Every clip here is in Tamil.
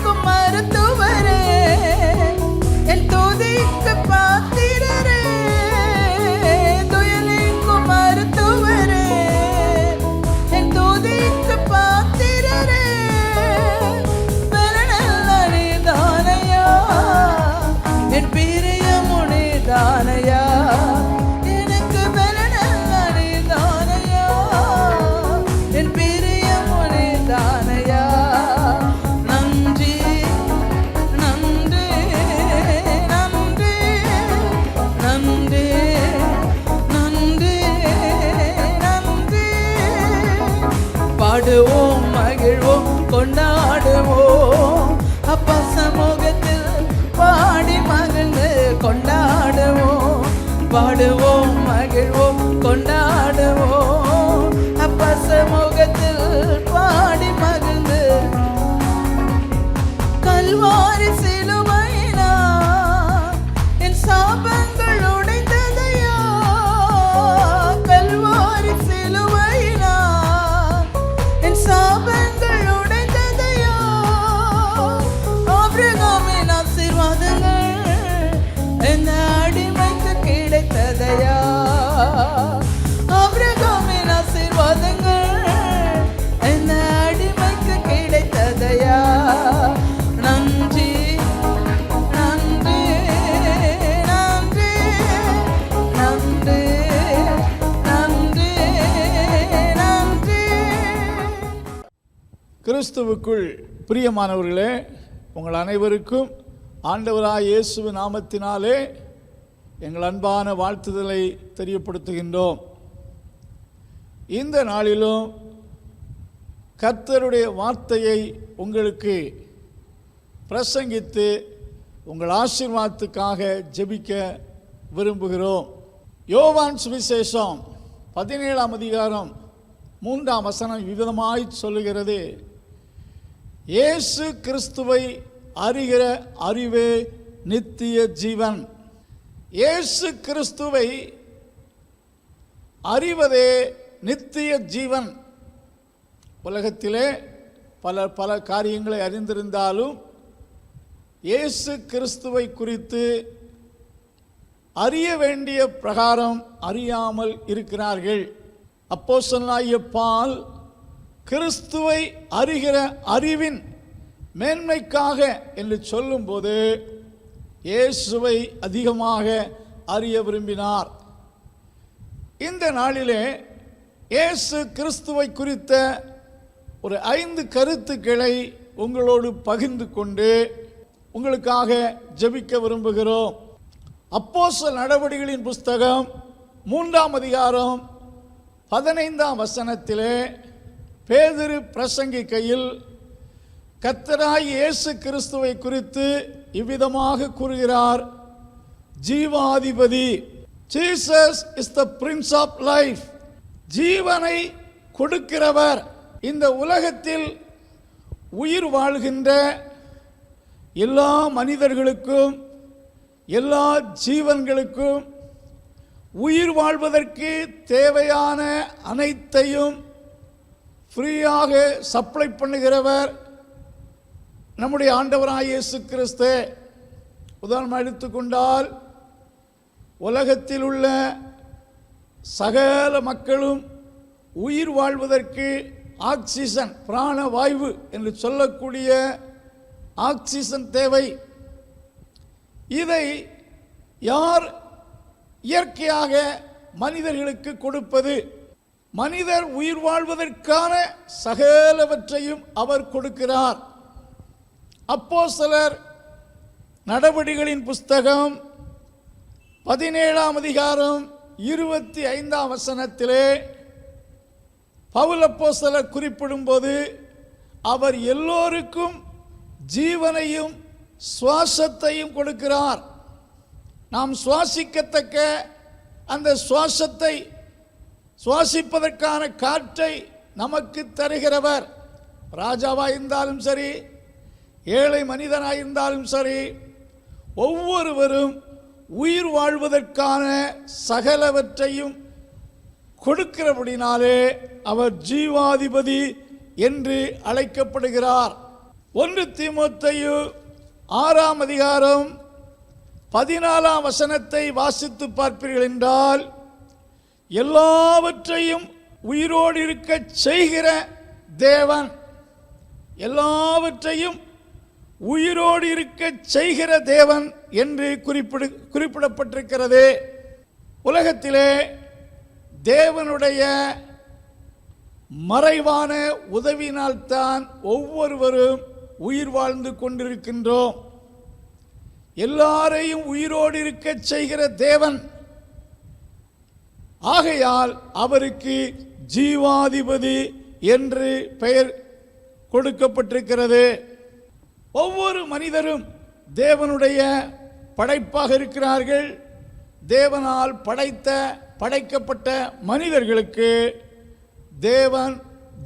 நீக்கும் மருத்துவரே, என் துதிக்கு பாத்திரரே, துயர் நீக்கும் மருத்துவரே, என் துதிக்கு பாத்திரரே, பலனெல்லாம் நீதானையா, என் பிரியமும் நீதானையா, எனக்கு பலனெல்லாம் நீதானையா, என் பிரியமும் நீதானையா. நன்றி நன்றி நன்றி நன்றி நன்றி நன்றி. பாடுவோம், மகிழ்வோம், கொண்டாடுவோம், அப்பா சமூகத்தில் பாடி மகிழ்ந்து கொண்டாடுவோம். பாடுவோம், மகிழ்வோம், கொண்டாடுவோம், அப்பா சமூகத்தில் பாடி மகிழ்ந்து. கல்வாரி சிலுவையினா என் சாபங்கள் உடைந்ததையா, கல்வாரி சிலுவையினா என் சாபங்கள் உடைந்ததையா, ஆபிரகாமின் ஆசீர்வாதங்கள் என் அடிமைக்கு கிடைத்ததையா, ஆபிரகாமின் ஆசீர்வாதங்கள் என் அடிமைக்கு கிடைத்ததையா. நன்றி நன்றி நன்றி நன்றி நன்றி நன்றி. கிறிஸ்துவுக்குள் பிரியமானவர்களே, உங்கள் அனைவருக்கும் ஆண்டவராய் இயேசுவின் நாமத்தினாலே எங்கள் அன்பான வாழ்த்துதலை தெரியப்படுத்துகின்றோம். இந்த நாளிலும் கர்த்தருடைய வார்த்தையை உங்களுக்கு பிரசங்கித்து உங்கள் ஆசீர்வாதத்துக்காக ஜெபிக்க விரும்புகிறோம். யோவான் சுவிசேஷம் 17ஆம் அதிகாரம் 3ஆம் வசனம் விதமாய் சொல்லுகிறது, இயேசு கிறிஸ்துவை அறிகிற அறிவே நித்திய ஜீவன். இயேசு கிறிஸ்துவை அறிவதே நித்திய ஜீவன். உலகத்திலே பல காரியங்களை அறிந்திருந்தாலும் இயேசு கிறிஸ்துவை குறித்து அறிய வேண்டிய பிரகாரம் அறியாமல் இருக்கிறார்கள். அப்போஸ்தலனாகிய பவுல் கிறிஸ்துவை அறிகிற அறிவின் மேன்மைக்காக என்று சொல்லும்போது இயேசுவை அதிகமாக அறிய விரும்பினார். இந்த நாளிலே இயேசு கிறிஸ்துவை குறித்த ஒரு 5 கருத்துக்களை உங்களோடு பகிர்ந்து கொண்டு உங்களுக்காக ஜெபிக்க விரும்புகிறோம். அப்போஸ்தலர் நடவடிக்கைகளின் புஸ்தகம் 3ஆம் அதிகாரம் 15ஆம் வசனத்திலே பேதுரு பிரசங்கிக்கையில் கர்த்தராகிய இயேசு கிறிஸ்துவை குறித்து இவ்விதமாக கூறுகிறார், ஜீவாதிபதி, Jesus is the prince of life, ஜீவனை கொடுக்கிறவர். இந்த உலகத்தில் உயிர் வாழ்கின்ற எல்லா மனிதர்களுக்கும் எல்லா ஜீவன்களுக்கும் உயிர் வாழ்வதற்கு தேவையான அனைத்தையும் ஃப்ரீயாக சப்ளை பண்ணுகிறவர் நம்முடைய ஆண்டவராகிய இயேசு கிறிஸ்து. உதாரணம் எடுத்துக்கொண்டால் உலகத்தில் உள்ள சகல மக்களும் உயிர் வாழ்வதற்கு ஆக்சிஜன், பிராணவாயு என்று சொல்லக்கூடிய ஆக்சிஜன் தேவை. இதை யார் இயற்கையாக மனிதர்களுக்கு கொடுப்பது? மனிதர் உயிர் வாழ்வதற்கான சகலவற்றையும் அவர் கொடுக்கிறார். அப்போஸ்தலர் நடவடிக்கைகளின் புஸ்தகம் 17ஆம் அதிகாரம் 25ஆம் வசனத்திலே பவுல் அப்போஸ்தலர் குறிப்பிடும்போது அவர் எல்லோருக்கும் ஜீவனையும் சுவாசத்தையும் கொடுக்கிறார். நாம் சுவாசிக்கத்தக்க அந்த சுவாசத்தை, சுவாசிப்பதற்கான காற்றை நமக்கு தருகிறவர். ராஜாவாக இருந்தாலும் சரி, ஏழை மனிதனாக இருந்தாலும் சரி, ஒவ்வொருவரும் உயிர் வாழ்வதற்கான சகலவற்றையும் கொடுக்கிறபடினாலே அவர் ஜீவாதிபதி என்று அழைக்கப்படுகிறார். 1 தீமோத்தேயு 6ஆம் அதிகாரம் 14ஆம் வசனத்தை வாசித்து பார்ப்பீர்கள் என்றால், எல்லாவற்றையும் உயிரோடு இருக்க செய்கிற தேவன், எல்லாவற்றையும் உயிரோடு இருக்க செய்கிற தேவன் என்று குறிப்பிடப்பட்டிருக்கிறது. உலகத்திலே தேவனுடைய மறைவான உதவியினால்தான் ஒவ்வொருவரும் உயிர் வாழ்ந்து கொண்டிருக்கின்றோம். எல்லாரையும் உயிரோடு இருக்க செய்கிற தேவன், ஆகையால் அவருக்கு ஜீவாதிபதி என்று பெயர் கொடுக்கப்பட்டிருக்கிறது. ஒவ்வொரு மனிதரும் தேவனுடைய படைப்பாக இருக்கிறார்கள். தேவனால் படைக்கப்பட்ட மனிதர்களுக்கு தேவன்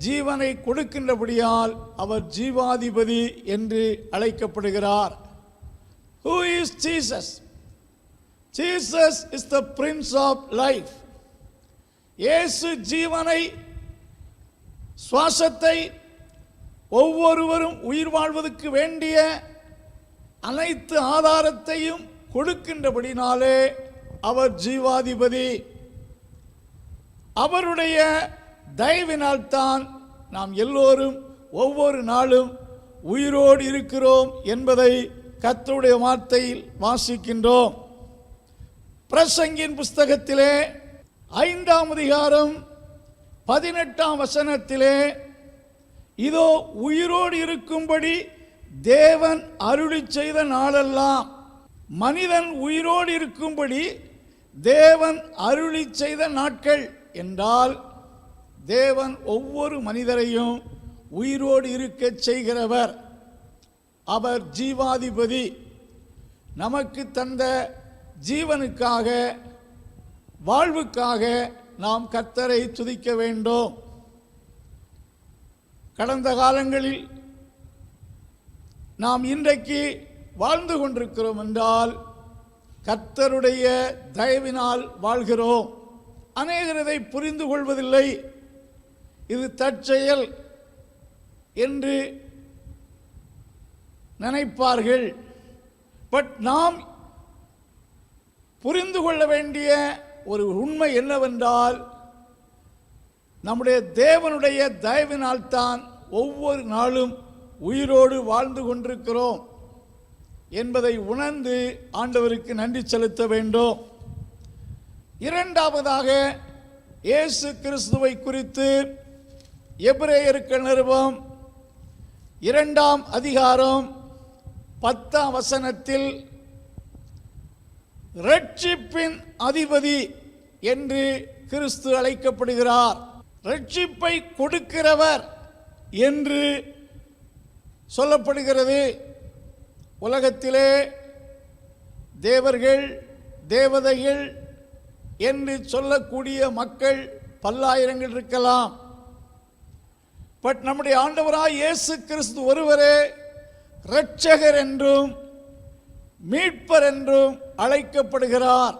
ஜீவனை கொடுக்கின்றபடியால் அவர் ஜீவாதிபதி என்று அழைக்கப்படுகிறார். Who is Jesus? Jesus is the Prince of Life. இயேசு ஜீவனை, சுவாசத்தை, ஒவ்வொருவரும் உயிர் வாழ்வதற்கு வேண்டிய அனைத்து ஆதாரத்தையும் கொடுக்கின்றபடினாலே அவர் ஜீவாதிபதி. அவருடைய தயவினால்தான் நாம் எல்லோரும் ஒவ்வொரு நாளும் உயிரோடு இருக்கிறோம் என்பதை கர்த்தருடைய வார்த்தையில் வாசிக்கின்றோம். பிரசங்கின் புஸ்தகத்திலே 5ஆம் அதிகாரம் 18ஆம் வசனத்திலே, இதோ உயிரோடு இருக்கும்படி தேவன் அருளி செய்த நாளெல்லாம், மனிதன் உயிரோடு இருக்கும்படி தேவன் அருளி செய்த நாட்கள் என்றால், தேவன் ஒவ்வொரு மனிதரையும் உயிரோடு இருக்க செய்கிறவர். அவர் ஜீவாதிபதி. நமக்கு தந்த ஜீவனுக்காக, வாழ்வுக்காக நாம் கர்த்தரை துதிக்க வேண்டும். கடந்த காலங்களில் நாம் இன்றைக்கு வாழ்ந்து கொண்டிருக்கிறோம் என்றால் கர்த்தருடைய தயவினால் வாழ்கிறோம். அநேகர் இதை புரிந்து கொள்வதில்லை. இது தற்செயல் என்று நினைப்பார்கள். பட் நாம் புரிந்து கொள்ள வேண்டிய ஒரு உண்மை என்னவென்றால், நம்முடைய தேவனுடைய தயவினால்தான் ஒவ்வொரு நாளும் உயிரோடு வாழ்ந்து கொண்டிருக்கிறோம் என்பதை உணர்ந்து ஆண்டவருக்கு நன்றி செலுத்த வேண்டும். இரண்டாவதாக, இயேசு கிறிஸ்துவை குறித்து எபிரேயருக்கு நிருபம் 2ஆம் அதிகாரம் 10ஆம் வசனத்தில் இரட்சிப்பின் அதிபதி என்று கிறிஸ்து அழைக்கப்படுகிறார். இரட்சிப்பை கொடுக்கிறவர் என்று சொல்லப்படுகிறது. உலகத்திலே தேவர்கள், தேவதைகள் என்று சொல்லக்கூடிய மக்கள் பல்லாயிரங்கள் இருக்கலாம். பட் நம்முடைய ஆண்டவராய் இயேசு கிறிஸ்து ஒருவரே இரட்சகர் என்றும் மீட்பர் என்றும் அழைக்கப்படுகிறார்.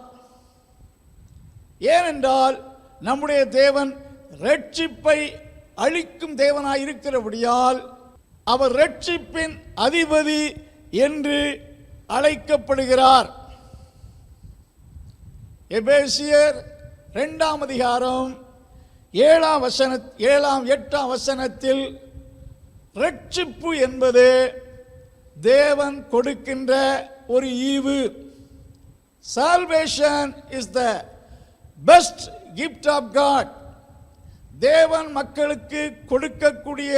ஏனென்றால் நம்முடைய தேவன் இரட்சிப்பை அளிக்கும் தேவனாய் இருக்கிறபடியால் அவர் இரட்சிப்பின் அதிபதி என்று அழைக்கப்படுகிறார். எபேசியர் 2ஆம் அதிகாரம் 8ஆம் வசனத்தில் இரட்சிப்பு என்பது தேவன் கொடுக்கின்ற ஒரு ஈவு. Salvation is the best gift of God. தேவன் மக்களுக்கு கொடுக்கக்கூடிய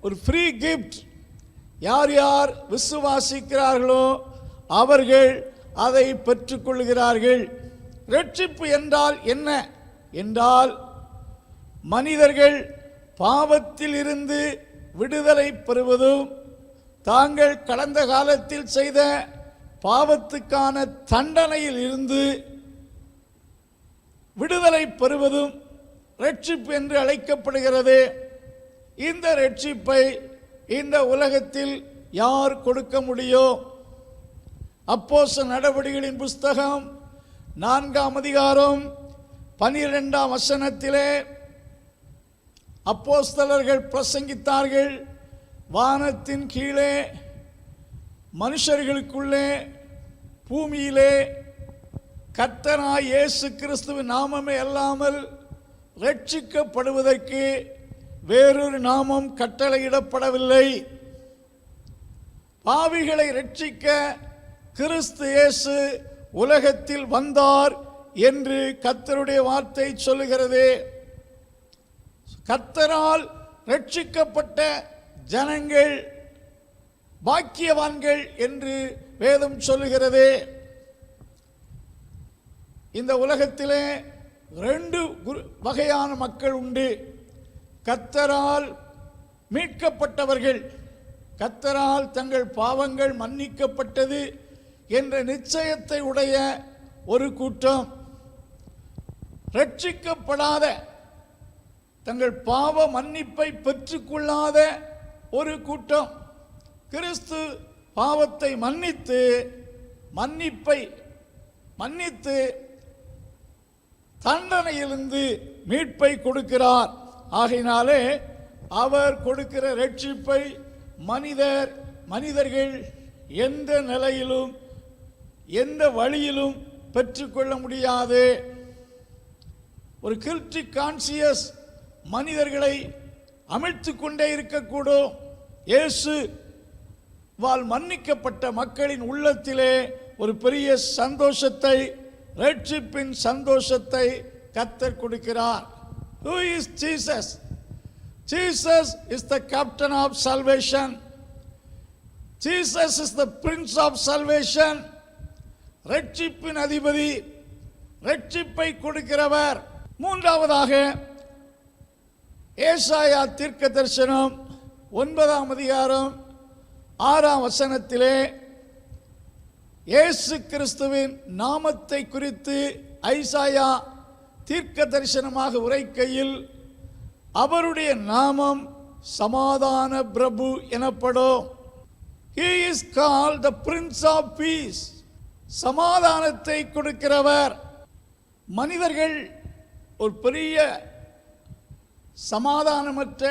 ஒரு ஃப்ரீ கிஃப்ட். யார் யார் விசுவாசிக்கிறார்களோ அவர்கள் அதை பெற்றுக்கொள்கிறார்கள். இரட்சிப்பு என்றால் என்ன என்றால், மனிதர்கள் பாவத்தில் இருந்து விடுதலை பெறுவதும், தாங்கள் கடந்த காலத்தில் செய்த பாவத்துக்கான தண்டனையில் இருந்து விடுதலை பெறுவதும் இரட்சிப்பு என்று அழைக்கப்படுகிறது. இந்த இரட்சிப்பை இந்த உலகத்தில் யார் கொடுக்க முடியும்? அப்போஸ்தலர் நடவடிக்கைகளின் புஸ்தகம் 4ஆம் அதிகாரம் 12ஆம் வசனத்திலே அப்போஸ்தலர்கள் பிரசங்கித்தார்கள். வானத்தின் கீழே மனுஷர்களுக்குள்ளே பூமியிலே கர்த்தராய் இயேசு கிறிஸ்துவின் நாமமே அல்லாமல் ரட்சிக்கப்படுவதற்கு வேறொரு நாமம் கட்டளையிடப்படவில்லை. பாவிகளை ரட்சிக்க கிறிஸ்து இயேசு உலகத்தில் வந்தார் என்று கர்த்தருடைய வார்த்தை சொல்லுகிறது. கர்த்தரால் ரட்சிக்கப்பட்ட ஜனங்கள் பாக்கியவான்கள் என்று வேதம் சொல்லுகிறது. இந்த உலகத்திலே 2 வகையான மக்கள் உண்டு. கர்த்தரால் மீட்கப்பட்டவர்கள், கர்த்தரால் தங்கள் பாவங்கள் மன்னிக்கப்பட்டது என்ற நிச்சயத்தை உடைய ஒரு கூட்டம். ரட்சிக்கப்படாத, தங்கள் பாவ மன்னிப்பை பெற்றுக்கொள்ளாத ஒரு கூட்டம். கிறிஸ்து பாவத்தை மன்னித்து தண்டனையிலிருந்து மீட்பை கொடுக்கிறார். ஆகையினாலே அவர் கொடுக்கிற ரட்சிப்பை மனிதர்கள் எந்த நிலையிலும் எந்த வழியிலும் பெற்றுக்கொள்ள முடியாது. ஒரு கில்ட்டி கான்சியஸ் மனிதர்களை அமிழ்த்து கொண்டே இருக்கக்கூடும். இயேசுவால் மன்னிக்கப்பட்ட மக்களின் உள்ளத்திலே ஒரு பெரிய சந்தோஷத்தை, ரட்சிப்பின் சந்தோஷத்தை கர்த்தர் கொடுக்கிறார். Who is Jesus? Jesus is the captain of salvation. Jesus is the prince of salvation. ரட்சிப்பின் அதிபதி, ரட்சிப்பை கொடுக்கிறவர். மூன்றாவதாக ஏசாயா தீர்க்கதரிசனம் 9ஆம் அதிகாரம் 6ஆம் வசனத்திலே இயேசு கிறிஸ்துவின் நாமத்தை குறித்து ஐசாயா தீர்க்க தரிசனமாக உரைக்கையில் அவருடைய நாமம் சமாதான பிரபு எனப்படும். He is called the Prince of Peace. சமாதானத்தை கொடுக்கிறவர். மனிதர்கள் ஒரு பெரிய சமாதானமற்ற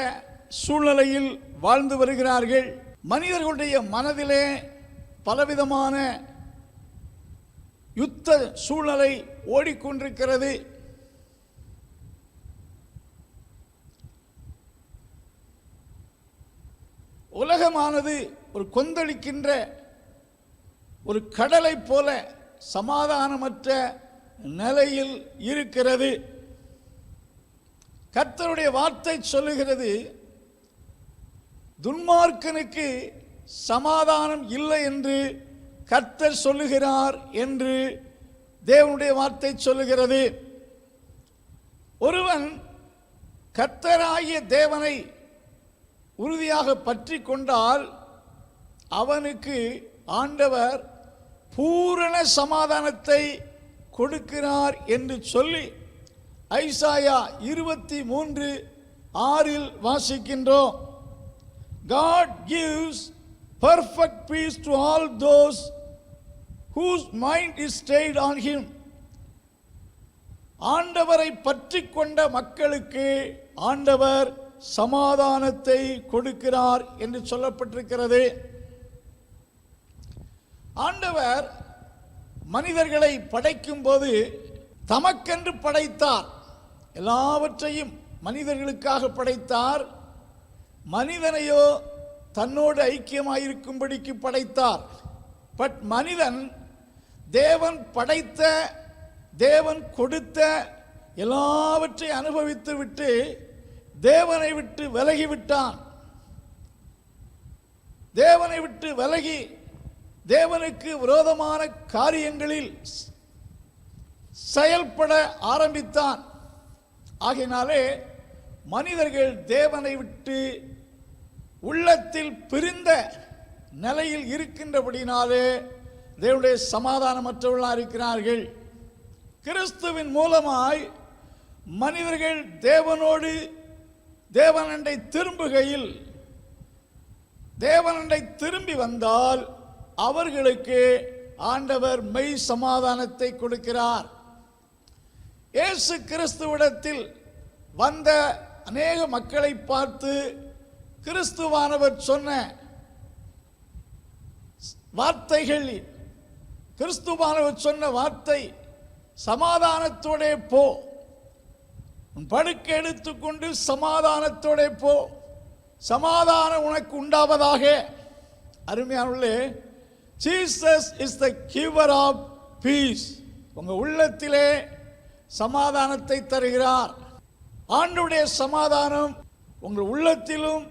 சூழ்நிலையில் வாழ்ந்து வருகிறார்கள். மனிதர்களுடைய மனதிலே பலவிதமான யுத்த சூழ்நிலை ஓடிக்கொண்டிருக்கிறது. உலகமானது ஒரு கொந்தளிக்கின்ற ஒரு கடலை போல சமாதானமற்ற நிலையில் இருக்கிறது. கர்த்தருடைய வார்த்தை சொல்லுகிறது, துன்மார்க்கனுக்கு சமாதானம் இல்லை என்று கர்த்தர் சொல்லுகிறார் என்று தேவனுடைய வார்த்தை சொல்லுகிறது. ஒருவன் கர்த்தராகிய தேவனை உறுதியாக பற்றி கொண்டால் அவனுக்கு ஆண்டவர் பூரண சமாதானத்தை கொடுக்கிறார் என்று சொல்லி ஐசாயா 23:6 வாசிக்கின்றோம். God gives perfect peace to all those whose mind is stayed on him. ஆண்டவரை பற்றி கொண்ட மக்களுக்கு ஆண்டவர் சமாதானத்தை கொடுக்கிறார் என்று சொல்லப்பட்டிருக்கிறது. ஆண்டவர் மனிதர்களை படைக்கும் போது தமக்கென்று படைத்தார். எல்லாவற்றையும் மனிதர்களுக்காக படைத்தார். மனிதனையோ தன்னோடு ஐக்கியமாயிருக்கும்படிக்கு படைத்தார். பட் மனிதன் தேவன் படைத்த, தேவன் கொடுத்த எல்லாவற்றை அனுபவித்து விட்டு தேவனை விட்டு விலகிவிட்டான். தேவனை விட்டு விலகி தேவனுக்கு விரோதமான காரியங்களில் செயல்பட ஆரம்பித்தான். ஆகையினாலே மனிதர்கள் தேவனை விட்டு உள்ளத்தில் பிரிந்த நிலையில் இருக்கின்றபடினாலே தேவனுடைய சமாதானமற்றவர்களாக இருக்கிறார்கள். கிறிஸ்துவின் மூலமாய் மனிதர்கள் தேவனோடு தேவனண்டை திரும்புகையில், தேவனண்டை திரும்பி வந்தால் அவர்களுக்கு ஆண்டவர் மெய் சமாதானத்தை கொடுக்கிறார். இயேசு கிறிஸ்துவிடத்தில் வந்த அநேக மக்களை பார்த்து கிறிஸ்துவானவர் சொன்ன வார்த்தைகள், கிறிஸ்துவானவர் சொன்ன வார்த்தை சமாதானத்தோட போ, உன் படுக்கை எடுத்துக்கொண்டு சமாதானத்தோட போ, சமாதானம் உனக்கு உண்டாவதாக. அருமையானவர்களே, Jesus is the giver of peace. உங்க உள்ளத்திலே சமாதானத்தை தருகிறார். ஆண்டவருடைய சமாதானம் உங்கள் உள்ளத்திலும்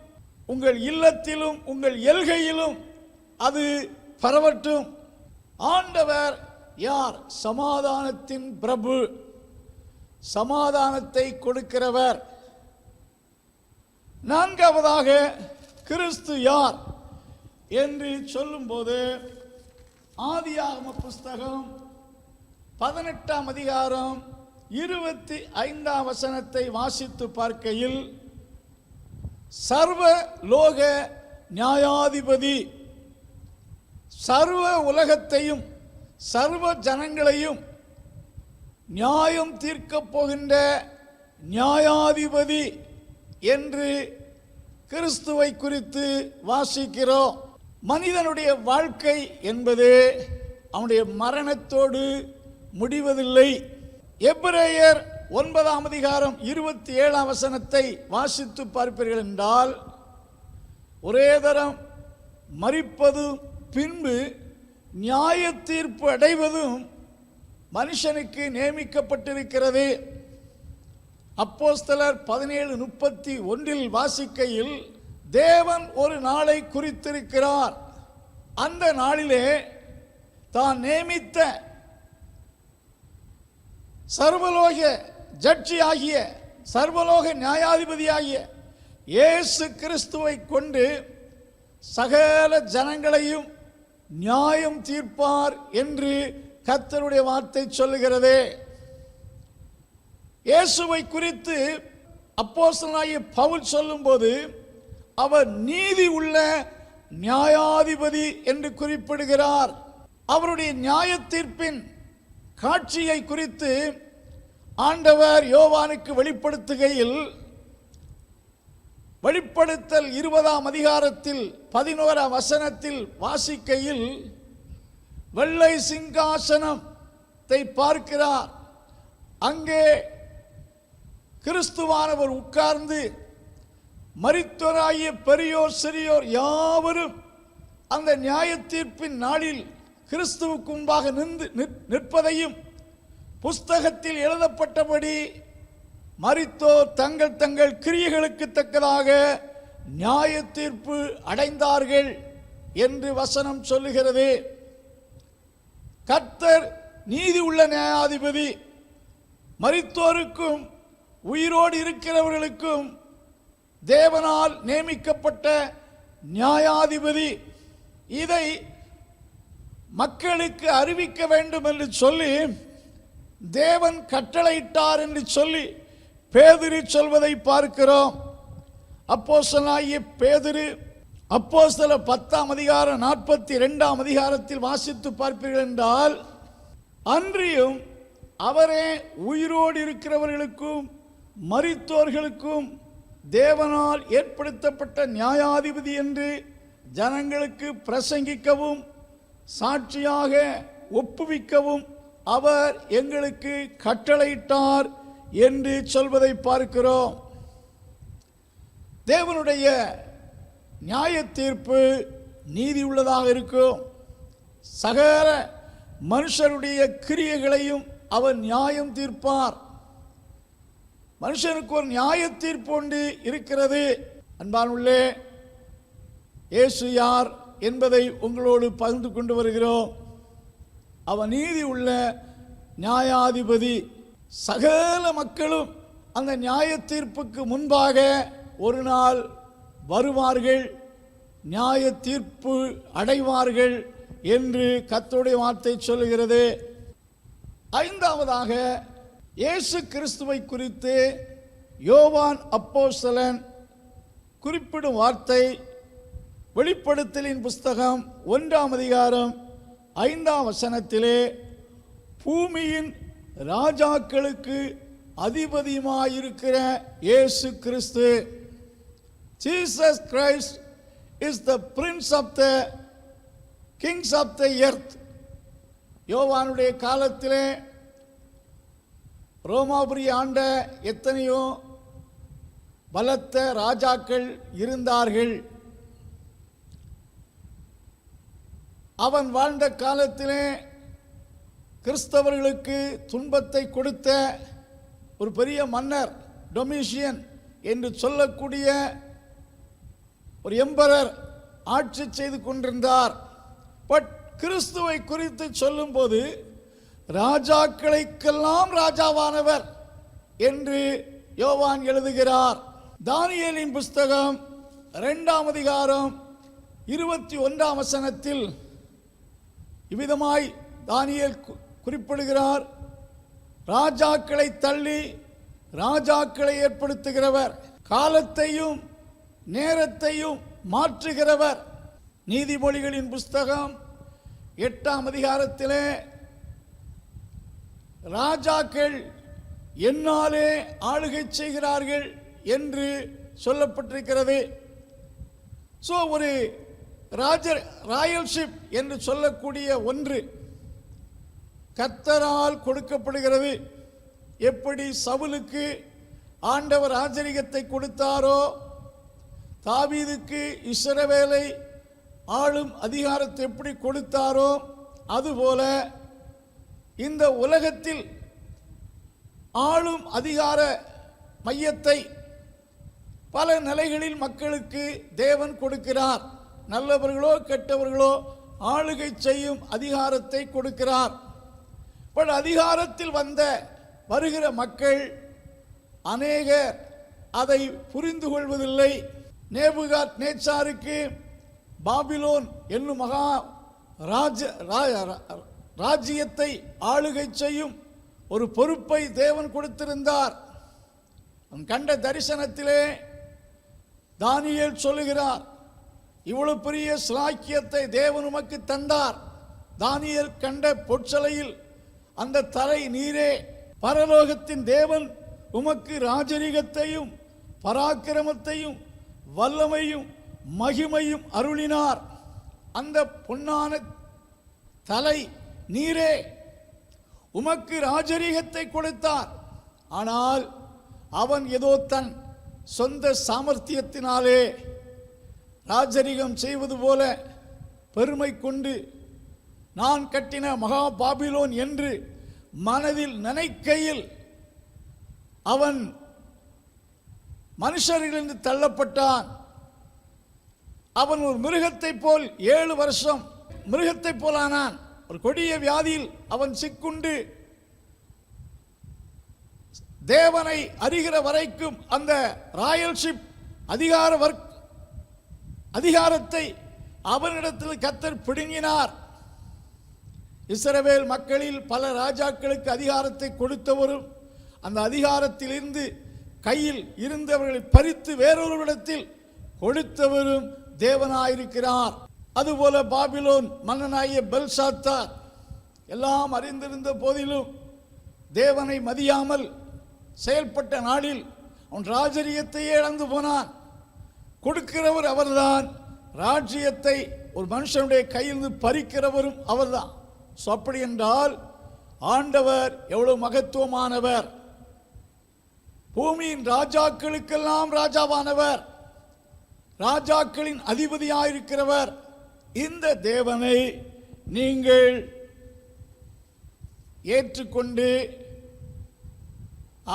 உங்கள் இல்லத்திலும் உங்கள் எல்கையிலும் அது பரவட்டும். ஆண்டவர் யார்? சமாதானத்தின் பிரபு, சமாதானத்தை கொடுக்கிறவர். நான்காவதாக கிறிஸ்து யார் என்று சொல்லும்போது ஆதியாகம புஸ்தகம் 18ஆம் அதிகாரம் 25ஆம் வசனத்தை வாசித்து பார்க்கையில், சர்வ லோக நியாயாதிபதி, சர்வ உலகத்தையும் சர்வ ஜனங்களையும் நியாயம் தீர்க்கப் போகின்ற நியாயாதிபதி என்று கிறிஸ்துவை குறித்து வாசிக்கிறோம். மனிதனுடைய வாழ்க்கை என்பது அவனுடைய மரணத்தோடு முடிவதில்லை. எபிரேயர் 9ஆம் அதிகாரம் 27ஆம் வசனத்தை வாசித்து பார்ப்பீர்கள் என்றால், ஒரே தரம் மரிப்பதும் பின்பு நியாய தீர்ப்பு அடைவதும் மனுஷனுக்கு நியமிக்கப்பட்டிருக்கிறது. அப்போஸ்தலர் 17:31 வாசிக்கையில், தேவன் ஒரு நாளை குறித்திருக்கிறார், அந்த நாளிலே தான் நியமித்த சர்வலோக ஜட்ஜி ஆகிய சர்வலோக நியாயாதிபதியாகிய இயேசு கிறிஸ்துவை கொண்டு சகல ஜனங்களையும் நியாயம் தீர்ப்பார் என்று கர்த்தருடைய வார்த்தை சொல்லுகிறது. இயேசுவை குறித்து அப்போஸ்தலனாகிய பவுல் சொல்லும்போது அவர் நீதி உள்ள நியாயாதிபதி என்று குறிப்பிடுகிறார். அவருடைய நியாய தீர்ப்பின் காட்சியை குறித்து ஆண்டவர் யோவானுக்கு வெளிப்படுத்துகையில், வெளிப்படுத்தல் 20ஆம் அதிகாரத்தில் 11ஆம் வசனத்தில் வாசிக்கையில், வெள்ளை சிங்காசனத்தை பார்க்கிறார். அங்கே கிறிஸ்துவானவர் உட்கார்ந்து மரித்தோராகிய பெரியோர் சிறியோர் யாவரும் அந்த நியாய தீர்ப்பின் நாளில் கிறிஸ்துவுக்கு முன்பாக நிற்பதையும், புஸ்தகத்தில் எழுதப்பட்டபடி மரித்தோர் தங்கள் தங்கள் கிரியைகளுக்கு தக்கதாக நியாய தீர்ப்பு அடைந்தார்கள் என்று வசனம் சொல்லுகிறது. கர்த்தர் நீதி உள்ள நியாயாதிபதி, மரித்தோருக்கும் உயிரோடு இருக்கிறவர்களுக்கும் தேவனால் நியமிக்கப்பட்ட நியாயாதிபதி. இதை மக்களுக்கு அறிவிக்க வேண்டும் என்று சொல்லி தேவன் கட்டளையிட்டார் என்று சொல்லி பேதுரு சொல்வதை பார்க்கிறோம். அப்போஸ்தலனாகிய பேதுரு அப்போஸ்தலர் 10ஆம் அதிகாரம் 42ஆம் அதிகாரத்தில் வாசித்து பார்ப்பீர்கள் என்றால், அன்றியும் அவரே உயிரோடு இருக்கிறவர்களுக்கும் மரித்தோர்களுக்கும் தேவனால் ஏற்படுத்தப்பட்ட நியாயாதிபதி என்று ஜனங்களுக்கு பிரசங்கிக்கவும் சாட்சியாக ஒப்புவிக்கவும் அவர் எங்களுக்கு கட்டளையிட்டார் என்று சொல்வதை பார்க்கிறோம். தேவனுடைய நியாய தீர்ப்பு நீதி உள்ளதாக இருக்கும். சகல மனுஷருடைய கிரியைகளையும் அவர் நியாயம் தீர்ப்பார். மனுஷனுக்கு ஒரு நியாய தீர்ப்பு ஒன்று இருக்கிறது. அன்பானுள்ளே, இயேசு யார் என்பதை உங்களோடு பகிர்ந்து கொண்டு வருகிறோம். அவர் நீதி உள்ள நியாயாதிபதி. சகல மக்களும் அந்த நியாய தீர்ப்புக்கு முன்பாக ஒரு நாள் வருவார்கள், நியாய தீர்ப்பு அடைவார்கள் என்று கர்த்தருடைய வார்த்தை சொல்லுகிறது. ஐந்தாவதாக இயேசு கிறிஸ்துவை குறித்து யோவான் அப்போஸ்தலன் குறிப்பிடும் வார்த்தை வெளிப்படுத்தலின் புஸ்தகம் 1ஆம் அதிகாரம் 5ஆம் வசனத்திலே, பூமியின் ராஜாக்களுக்கு அதிபதியுமாயிருக்கிற இயேசு கிறிஸ்து. Jesus Christ is the prince of the kings of the earth. யோவானுடைய காலத்திலே ரோமாபுரி ஆண்ட எத்தனையோ பலத்த ராஜாக்கள் இருந்தார்கள். அவன் வாழ்ந்த காலத்திலே கிறிஸ்தவர்களுக்கு துன்பத்தை கொடுத்த ஒரு பெரிய மன்னர் டொமிஷியன் என்று சொல்லக்கூடிய ஒரு எம்பரர் ஆட்சி செய்து கொண்டிருந்தார். பட் கிறிஸ்துவை குறித்து சொல்லும்போது ராஜாக்களுக்கெல்லாம் ராஜாவானவர் என்று யோவான் எழுதுகிறார். தானியேலின் புஸ்தகம் 2ஆம் அதிகாரம் 21ஆம் வசனத்தில் இவ்விதமாய் தானியேல் குறிப்பிடுகிறார். ராஜாக்களை தள்ளி ராஜாக்களை ஏற்படுத்துகிறவர், காலத்தையும் நேரத்தையும் மாற்றுகிறவர். நீதிமொழிகளின் புஸ்தகம் 8ஆம் அதிகாரத்திலே ராஜாக்கள் என்னாலே ஆளுகை செய்கிறார்கள் என்று சொல்லப்பட்டிருக்கிறது. ஸோ ஒரு ராயல்ஷிப் என்று சொல்லக்கூடிய ஒன்று கர்த்தரால் கொடுக்கப்படுகிறது. எப்படி சவுலுக்கு ஆண்டவர் ராஜரிகத்தை கொடுத்தாரோ, தாவீதுக்கு இஸ்ரவேலை ஆளும் அதிகாரத்தை எப்படி கொடுத்தாரோ, அதுபோல இந்த உலகத்தில் ஆளும் அதிகார மையத்தை பல நிலைகளில் மக்களுக்கு தேவன் கொடுக்கிறார். நல்லவர்களோ கெட்டவர்களோ ஆளுகை செய்யும் அதிகாரத்தை கொடுக்கிறார். பட் அதிகாரத்தில் வருகிற மக்கள் அநேகர் அதை புரிந்து கொள்வதில்லை. நேபுகாத் நேச்சாருக்கு பாபிலோன் என்னும் மகா ராஜ்யத்தை ஆளுகை செய்யும் ஒரு பொறுப்பை தேவன் கொடுத்திருந்தார். அவன் கண்ட தரிசனத்திலே தானியேல் சொல்லுகிறார், இவ்வளவு பெரிய ஸ்லாக்கியத்தை தேவன் உமக்கு தந்தார். தானியேல் கண்ட பொற்சலையில் அந்த தலை நீரே, பரலோகத்தின் தேவன் உமக்கு ராஜரிகத்தையும் பராக்கிரமத்தையும் வல்லமையும் மகிமையும் அருளினார். அந்த பொன்னான தலை நீரே உமக்கு ராஜரிகத்தை கொடுத்தார். ஆனால் அவன் ஏதோ தன் சொந்த சாமர்த்தியத்தினாலே ராஜரிகம் செய்வது போல பெருமை கொண்டு நான் கட்டின மகா பாபிலோன் என்று மனதில் நினைக்கையில் அவன் மனுஷரிலிருந்து தள்ளப்பட்டான். அவன் ஒரு மிருகத்தை போல் 7 வருஷம் மிருகத்தை போலானான். ஒரு கொடிய வியாதியில் அவன் சிக்குண்டு தேவனை அறிகிற வரைக்கும் அந்த ராயல்ஷிப் அதிகாரத்தை அவனிடத்தில் கர்த்தர் பிடுங்கினார். இஸ்ரவேல் மக்களில் பல ராஜாக்களுக்கு அதிகாரத்தை கொடுத்தவரும் அந்த அதிகாரத்திலிருந்து கையில் இருந்தவர்களை பறித்து வேறொருவிடத்தில் கொடுத்தவரும் தேவனாயிருக்கிறார். அதுபோல பாபிலோன் மன்னனாகிய பெல்ஷாத்சார் எல்லாம் அறிந்திருந்த போதிலும் தேவனை மதியாமல் செயல்பட்ட நாளில் அவன் ராஜரிகத்தையே இழந்து போனான். கொடுக்கிறவர் அவர்தான், ராஜ்யத்தை ஒரு மனுஷனுடைய கையிலிருந்து பறிக்கிறவரும் அவர்தான். அப்படி என்றால் ஆண்டவர் எவ்வளவு மகத்துவமானவர், பூமியின் ராஜாக்களுக்கெல்லாம் ராஜாவானவர், ராஜாக்களின் அதிபதியாயிருக்கிறவர். இந்த தேவனை நீங்கள் ஏற்றுக்கொண்டு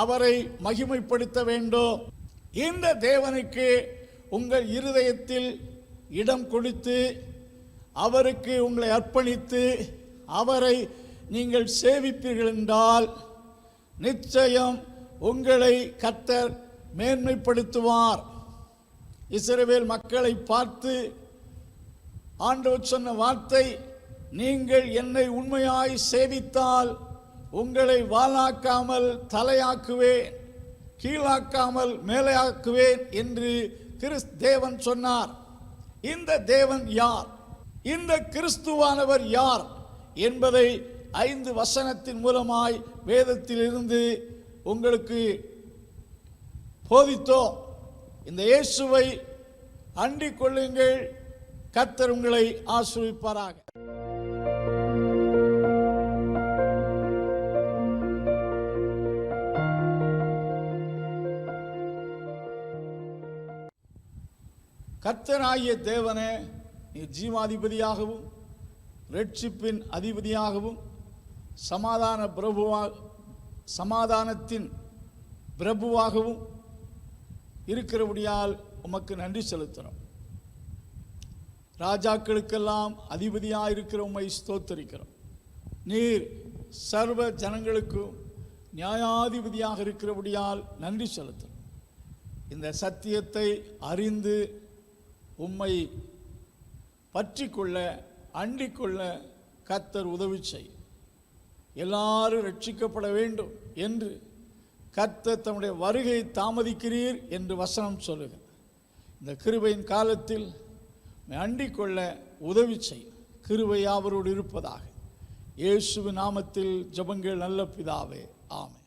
அவரை மகிமைப்படுத்த வேண்டும். இந்த தேவனுக்கு உங்கள் இருதயத்தில் இடம் கொடுத்து அவருக்கு உங்களை அர்ப்பணித்து அவரை நீங்கள் சேவிப்பீர்கள் என்றால் நிச்சயம் உங்களை கர்த்தர் மேன்மைப்படுத்துவார். இஸ்ரவேல் மக்களை பார்த்து ஆண்டவர் சொன்ன வார்த்தை, நீங்கள் என்னை உண்மையாய் சேவித்தால் உங்களை வாலாக்காமல் தலையாக்குவேன், கீழாக்காமல் மேலையாக்குவேன் என்று தேவன் சொன்னார். இந்த தேவன் யார், இந்த கிறிஸ்துவானவர் யார் என்பதை 5 வசனத்தின் மூலமாய் வேதத்திலிருந்து உங்களுக்கு போதித்தோம். இந்த இயேசுவை அண்டிக் கொள்ளுங்கள். கர்த்தர் உங்களை ஆசீர்வதிப்பாராக. கர்த்தராகிய தேவனே, நீ ஜீவாதிபதியாகவும் இரட்சிப்பின் அதிபதியாகவும் சமாதானத்தின் பிரபுவாகவும் இருக்கிறபடியால் உமக்கு நன்றி செலுத்துகிறோம். ராஜாக்களுக்கெல்லாம் அதிபதியாக இருக்கிற உம்மை ஸ்தோத்தரிக்கிறோம். நீர் சர்வ ஜனங்களுக்கும் நியாயாதிபதியாக இருக்கிறபடியால் நன்றி செலுத்துகிறோம். இந்த சத்தியத்தை அறிந்து உம்மை பற்றி கொள்ள அண்டிக்கொள்ள கர்த்தர் உதவி செய். எல்லாரும் ரட்சிக்கப்பட வேண்டும் என்று கர்த்தர் தம்முடைய வருகை தாமதிக்கிறீர் என்று வசனம் சொல்லுகிறார். இந்த கிருபையின் காலத்தில் அண்டிக்கொள்ள உதவி செய். கிருபை அவரோடு இருப்பதாக. இயேசுவின் நாமத்தில் ஜெபங்கள் நல்ல பிதாவே, ஆமென்.